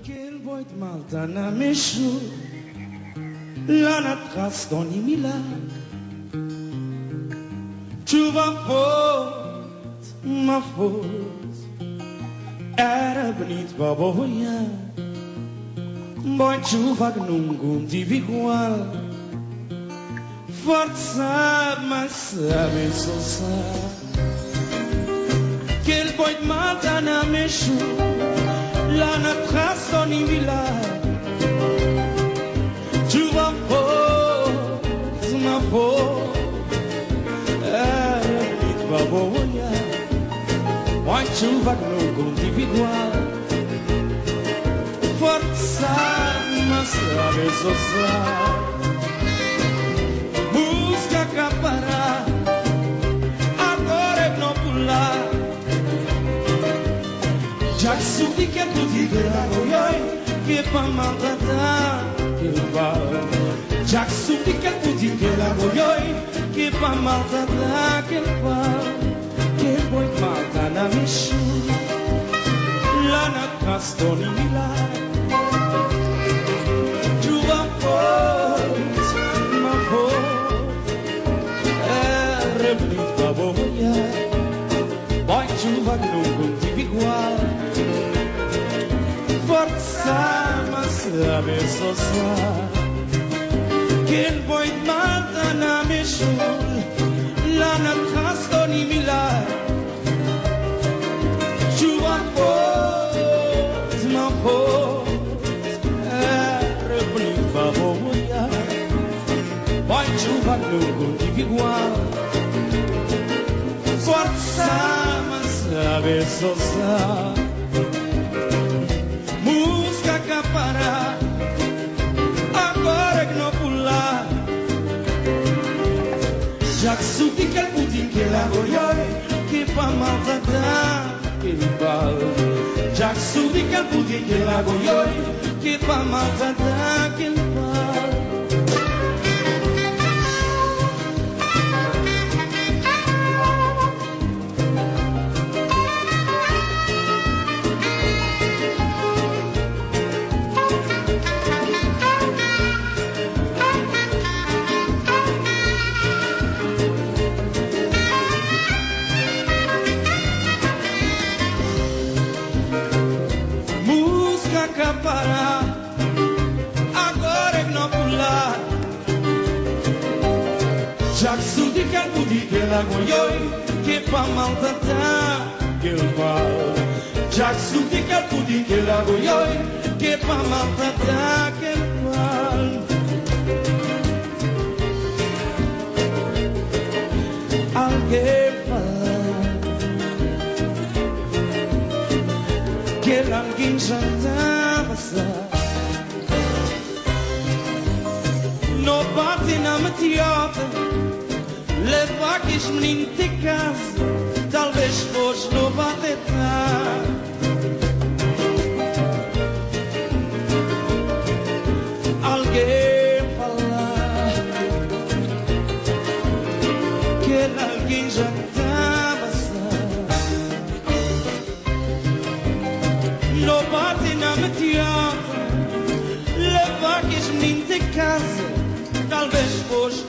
Quel boy de malta na mexu, lá na trace do Nimilac. Chuva forte, uma forte, era bonito para boiar. Boy chuva que nunca tive igual. Forte sabe, mas sabe só sabe. Quel boy de malta na mexu, lá na trace do Nimilac. Chuva forte, uma forte, era bonito para boiar. Boy chuva que nunca tive igual. Forte sabe, mas sabe só sabe. Busca capará, agora é não pular. Já que subi que é tudo que lá oi, que pra maltratar que vai. Já que subi que é tudo que lá oi, que pra maltratar que vai. Que boi malta na mexu, lá na casa do Nimilac. Chuva forte, uma forte, era bonito para boiar. Boy chuva que nunca tive igual. Forte sabe, mas sabe só sabe. Quel boy de malta na mexu, lá na casa do Nimilac. Chuva forte, uma forte, era bonito para boiar. Boy chuva que nunca tive igual. Forte sabe, mas sabe só sabe. Música capará, agora é que não pular. Já que subi que é pudim que lá oi, que pra maltratar que vale. Já que subi que é pudim que lá oi, que pra maltratar que vale. Capará, agora é que não pular. Já que subi que é pudim que lá oi, que pra maltratar que vai. Já que subi que é pudim que lá oi, que pra maltratar que vai. Alguém fala que alguém já está a passar. Não bate na matiota, leva que os meninos de casa, talvez fosse não bate tá. Alguém falar que alguém já está a passar. Não bate na matiota, leva que os meninos de casa, talvez fosse